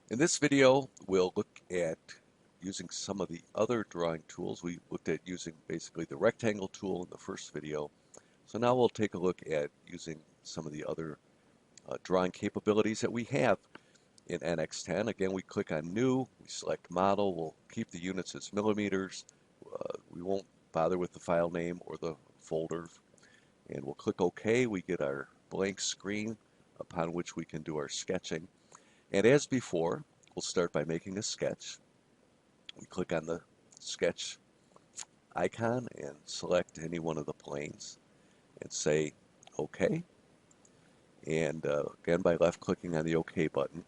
In this video, we'll look at using some of the other drawing tools. We looked at using basically the rectangle tool in the first video. So now we'll take a look at using some of the other drawing capabilities that we have in NX10. Again, we click on New, we select Model, we'll keep the units as millimeters. We won't bother with the file name or the folder. And we'll click OK. We get our blank screen upon which we can do our sketching. And as before, we'll start by making a sketch. We click on the sketch icon and select any one of the planes and say OK. And again, by left clicking on the OK button.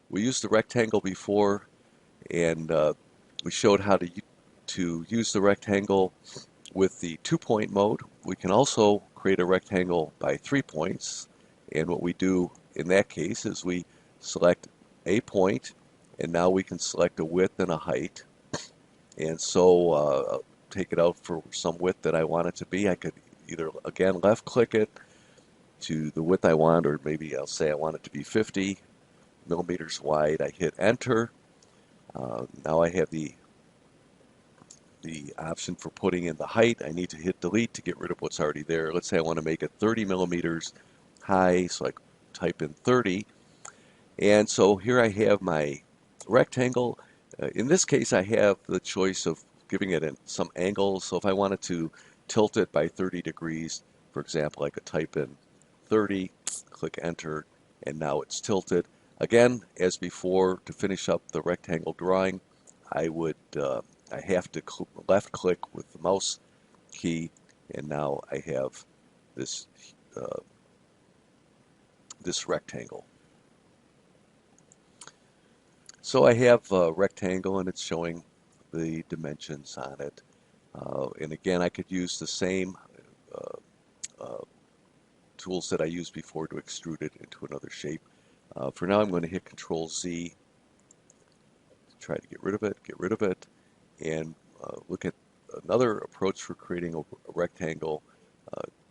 We used the rectangle before, and we showed how to use the rectangle with the 2-point mode. We can also create a rectangle by 3 points, and what we do in that case is we select a point, and now we can select a width and a height. And so I'll take it out for some width that I want it to be. I could either, again, left click it to the width I want, or maybe I'll say I want it to be 50 millimeters wide. I hit enter. Now I have the option for putting in the height. I need to hit delete to get rid of what's already there. Let's say I want to make it 30 millimeters high, so I type in 30. And so here I have my rectangle. In this case, I have the choice of giving it some angle. So if I wanted to tilt it by 30 degrees, for example, I could type in 30, click enter, and now it's tilted. Again, as before, to finish up the rectangle drawing, I have to left click with the mouse key, and now I have this this rectangle. So I have a rectangle, and it's showing the dimensions on it. And again, I could use the same tools that I used before to extrude it into another shape. For now, I'm going to hit Control Z to try to get rid of it, and look at another approach for creating a rectangle.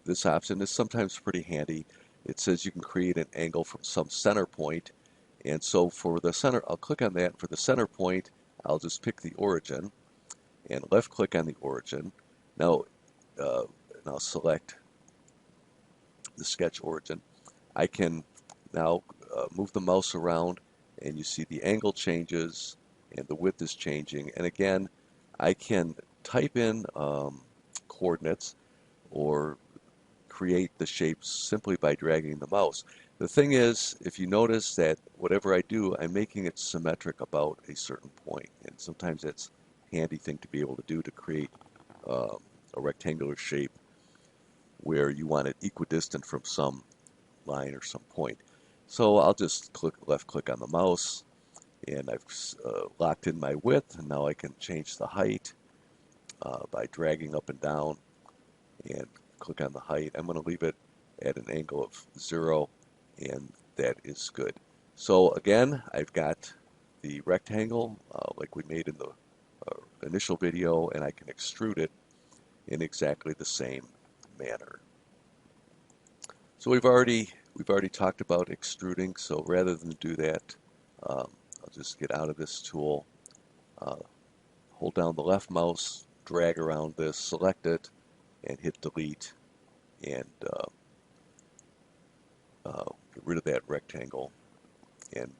This option is sometimes pretty handy. It says you can create an angle from some center point, and so for the center, I'll click on that. For the center point, I'll just pick the origin and left click on the origin. Now, and I'll select the sketch origin. I can now move the mouse around, and you see the angle changes and the width is changing. And again, I can type in coordinates or create the shapes simply by dragging the mouse. The thing is, if you notice that whatever I do, I'm making it symmetric about a certain point, and sometimes that's a handy thing to be able to do to create a rectangular shape where you want it equidistant from some line or some point. So I'll just left click on the mouse, and I've locked in my width, and now I can change the height by dragging up and down and click on the height. I'm going to leave it at an angle of 0, and that is good. So again, I've got the rectangle like we made in the initial video, and I can extrude it in exactly the same manner. So we've already talked about extruding, so rather than do that, I'll just get out of this tool, hold down the left mouse, drag around this, select it, and hit delete, and get rid of that rectangle, and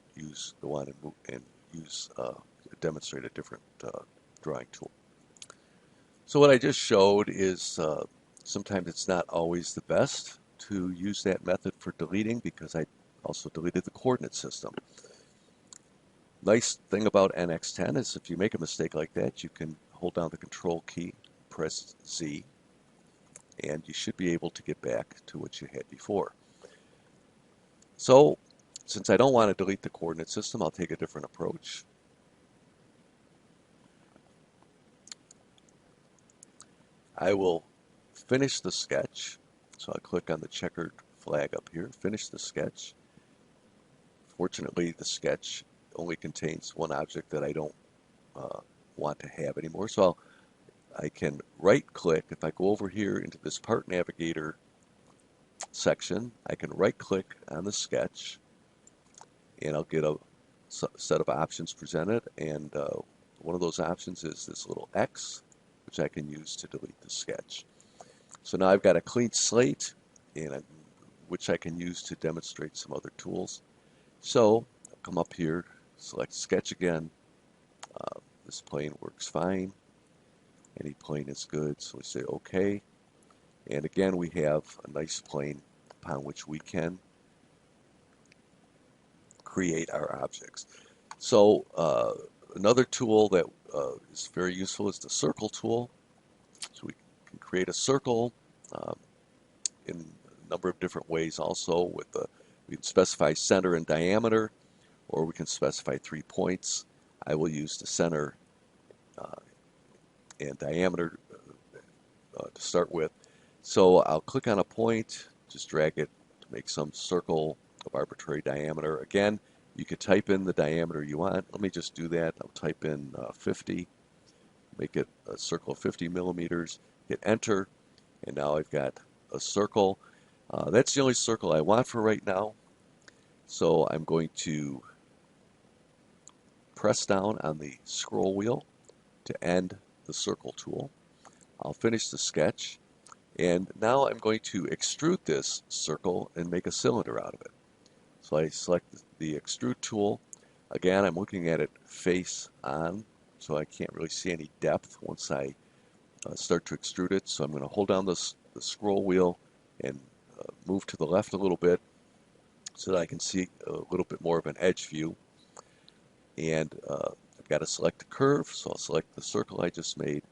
go on and demonstrate a different drawing tool. So what I just showed is sometimes it's not always the best to use that method for deleting, because I also deleted the coordinate system. Nice thing about NX10 is if you make a mistake like that, you can hold down the Control key, press Z, and you should be able to get back to what you had before. So since I don't want to delete the coordinate system, I'll take a different approach. I will finish the sketch. So I'll click on the checkered flag up here, finish the sketch. Fortunately, the sketch only contains one object that I don't want to have anymore. So I can right click. If I go over here into this Part Navigator section, I can right click on the sketch, and I'll get a set of options presented, and one of those options is this little X, which I can use to delete the sketch. So now I've got a clean slate, which I can use to demonstrate some other tools. So I'll come up here, select Sketch again. This plane works fine. Any plane is good, so we say OK. And again, we have a nice plane upon which we can create our objects. So another tool that is very useful is the circle tool. So we can create a circle in a number of different ways also. We can specify center and diameter, or we can specify 3 points. I will use the center and diameter to start with. So I'll click on a point, just drag it to make some circle of arbitrary diameter. Again, you could type in the diameter you want. Let me just do that. I'll type in 50, make it a circle of 50 millimeters, hit enter, and now I've got a circle. That's the only circle I want for right now. So I'm going to press down on the scroll wheel to end the circle tool. I'll finish the sketch, and now I'm going to extrude this circle and make a cylinder out of it. So I select the extrude tool. Again, I'm looking at it face on, so I can't really see any depth once I start to extrude it. So I'm going to hold down the scroll wheel and move to the left a little bit so that I can see a little bit more of an edge view. And I've got to select the curve, so I'll select the circle I just made,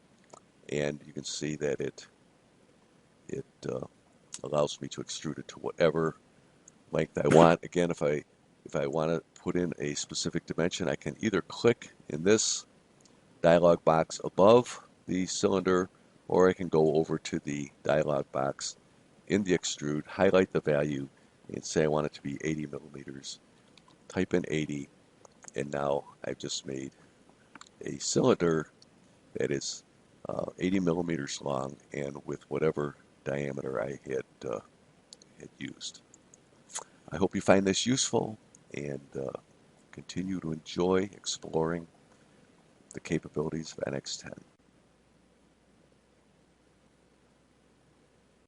and you can see that it allows me to extrude it to whatever length I want. Again, if I want to put in a specific dimension, I can either click in this dialog box above the cylinder, or I can go over to the dialog box in the extrude, highlight the value, and say I want it to be 80 millimeters. Type in 80, and now I've just made a cylinder that is 80 millimeters long and with whatever diameter I had used. I hope you find this useful and continue to enjoy exploring the capabilities of NX10.